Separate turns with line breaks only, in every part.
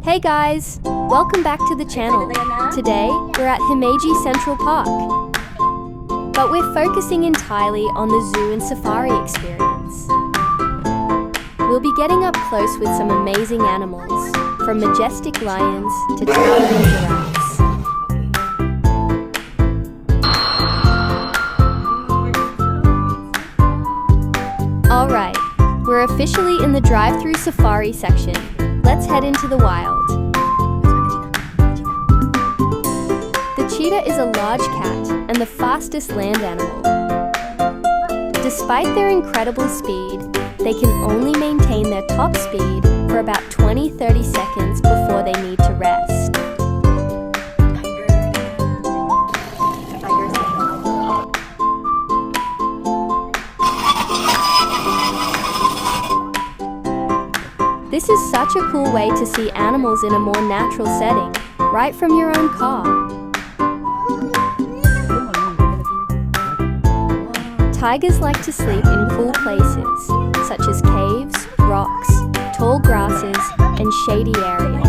Hey guys, welcome back to the channel. Today, we're at Himeji Central Park. But we're focusing entirely on the zoo and safari experience. We'll be getting up close with some amazing animals, from majestic lions to towering giraffes. Alright, we're officially in the drive-through safari section. Let's head into the wild. The cheetah is a large cat and the fastest land animal. Despite their incredible speed, they can only maintain their top speed for about 20-30 seconds before they need to rest. This is such a cool way to see animals in a more natural setting, right from your own car. Tigers like to sleep in cool places, such as caves, rocks, tall grasses, and shady areas.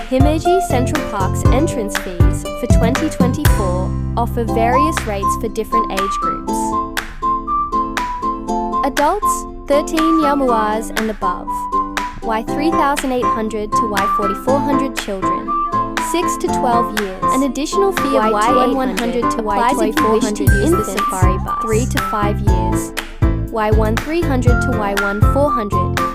Himeji Central Park's entrance fees for 2024 offer various rates for different age groups. Adults, 13 yamuas and above, Y3,800 to Y4,400 children, 6 to 12 years. An additional fee of Y100 to Y400 use the safari bus, 3 to 5 years, Y1300 to Y1400.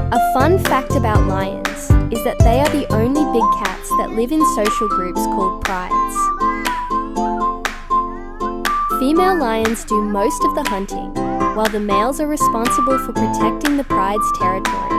A fun fact about lions is that they are the only big cats that live in social groups called prides. Female lions do most of the hunting, while the males are responsible for protecting the pride's territory.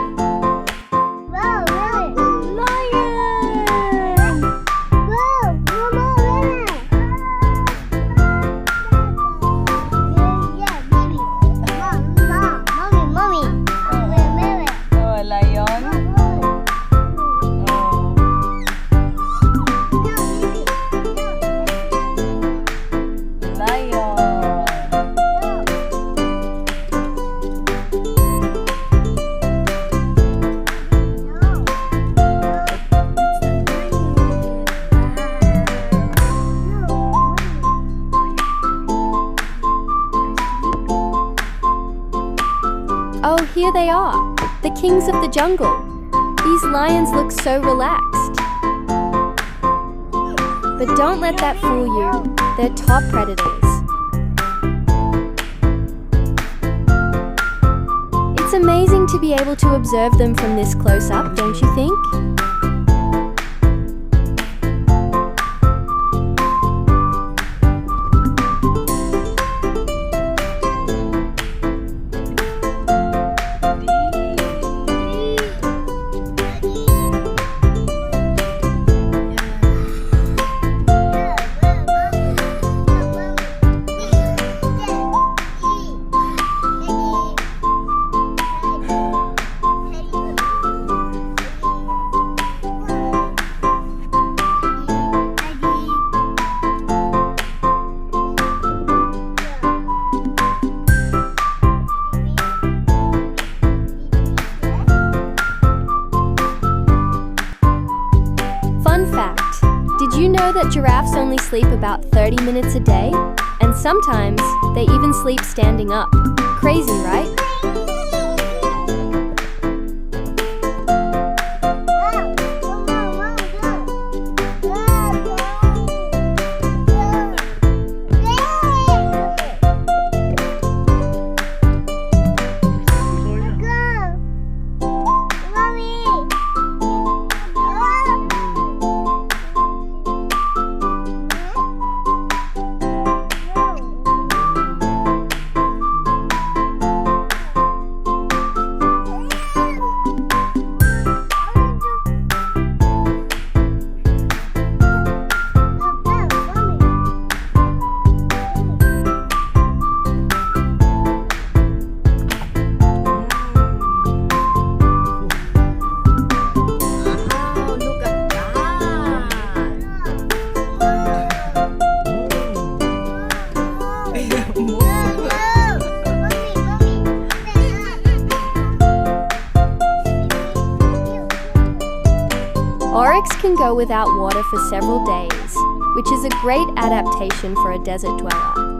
Oh, here they are, the kings of the jungle. These lions look so relaxed. But don't let that fool you, they're top predators. It's amazing to be able to observe them from this close up, don't you think? Fun fact, did you know that giraffes only sleep about 30 minutes a day? And sometimes, they even sleep standing up. Crazy, right? go without water for several days, which is a great adaptation for a desert dweller.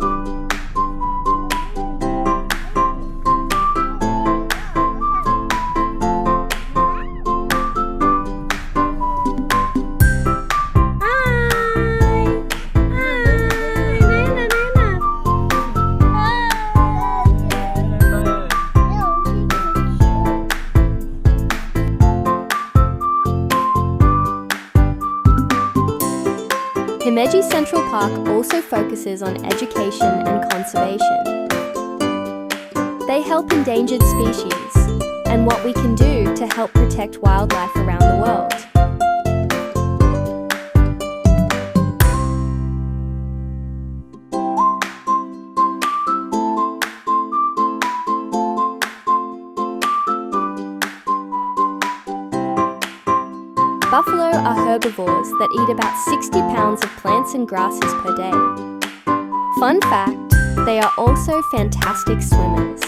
Himeji Central Park also focuses on education and conservation. They help endangered species and what we can do to help protect wildlife around the world. Buffalo are herbivores that eat about 60 pounds of plants and grasses per day. Fun fact, they are also fantastic swimmers.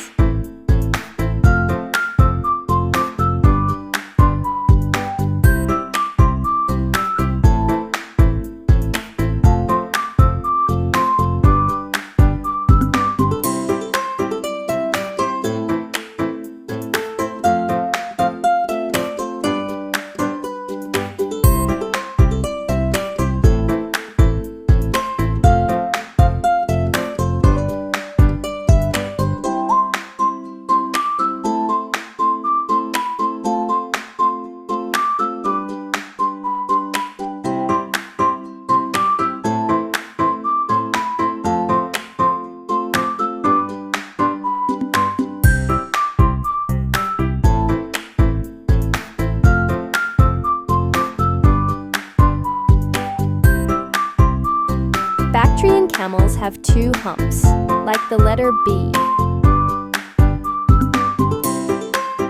Bactrian camels have two humps, like the letter B.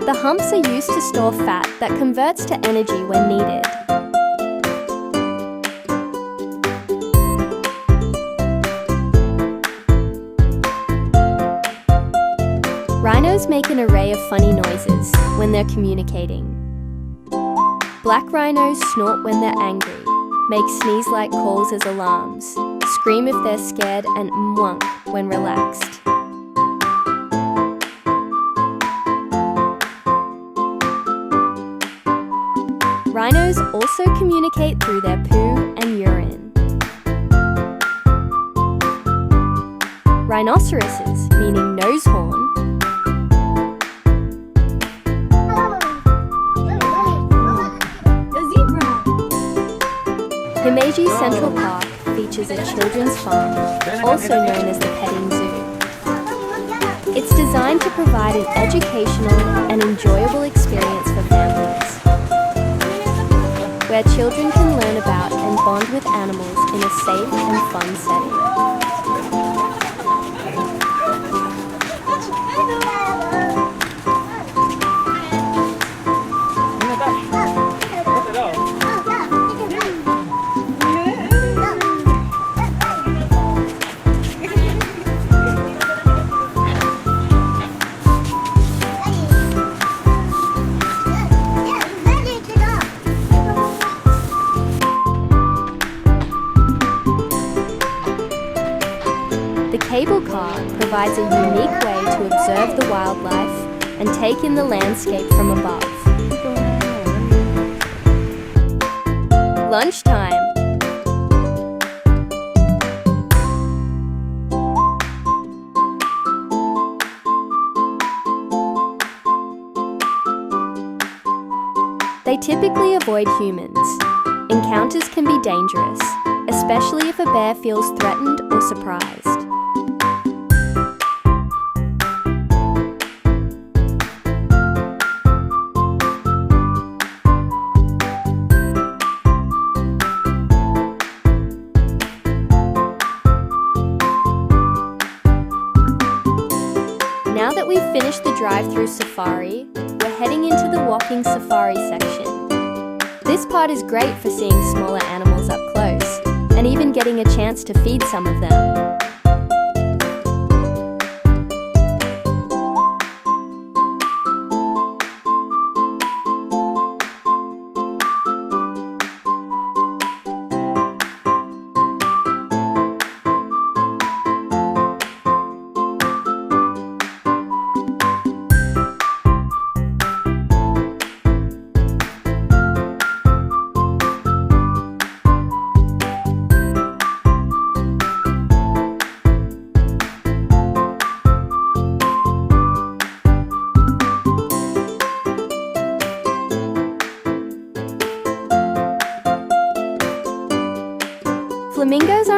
The humps are used to store fat that converts to energy when needed. Rhinos make an array of funny noises when they're communicating. Black rhinos snort when they're angry, make sneeze-like calls as alarms, scream if they're scared, and mwunk when relaxed. Rhinos also communicate through their poo and urine. Rhinoceroses, meaning nose horn, Himeji Central Park features a children's farm, also known as the petting zoo. It's designed to provide an educational and enjoyable experience for families, where children can learn about and bond with animals in a safe and fun setting. The cable car provides a unique way to observe the wildlife and take in the landscape from above. Lunchtime. They typically avoid humans. Encounters can be dangerous, especially if a bear feels threatened or surprised. Now that we've finished the drive-through safari, we're heading into the walking safari section. This part is great for seeing smaller animals up close, and even getting a chance to feed some of them.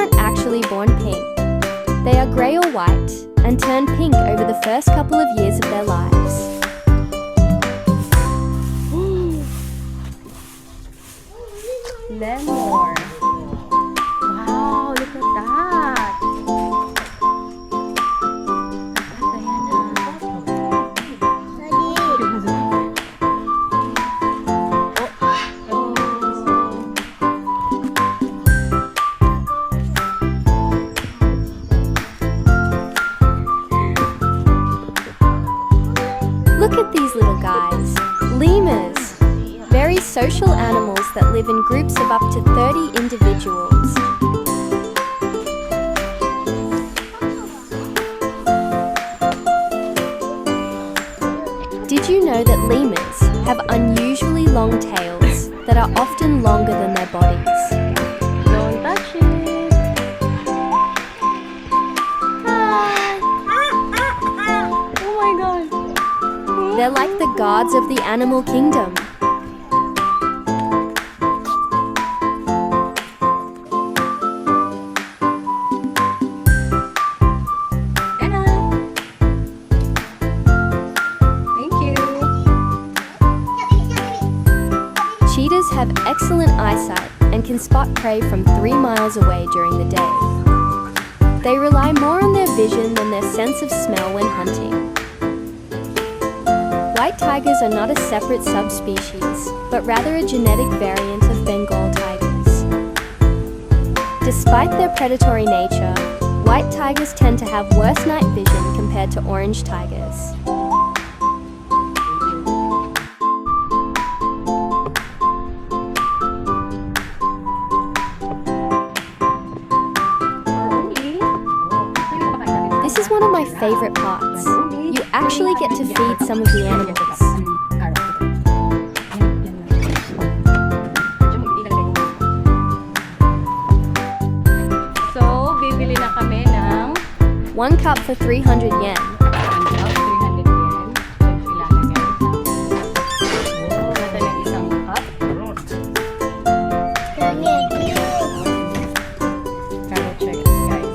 aren't actually born pink. They are grey or white and turn pink over the first couple of years of their lives.
Lemon. Wow, look at that.
Look at these little guys, lemurs. Very social animals that live in groups of up to 30 individuals. Did you know that lemurs have unusually long tails that are often longer than their bodies?
Don't touch it. Hi. Oh my god.
They're like the guards of the animal kingdom. Cheetahs have excellent eyesight and can spot prey from 3 miles away during the day. They rely more on their vision than their sense of smell when hunting. White tigers are not a separate subspecies, but rather a genetic variant of Bengal tigers. Despite their predatory nature, white tigers tend to have worse night vision compared to orange tigers. This is one of my favorite parts. You actually get to feed some of the animals.
So, bibili na kami ng
1 cup for 300 yen.
300 yen. Check ilalagay. Ito ng isang cup. Carrot check, guys.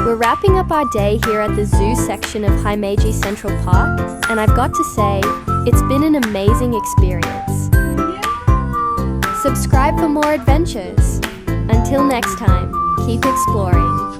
We're wrapping up our day here at the zoo section of Himeji Central Park, and I've got to say, it's been an amazing experience. Subscribe for more adventures. Until next time, keep exploring.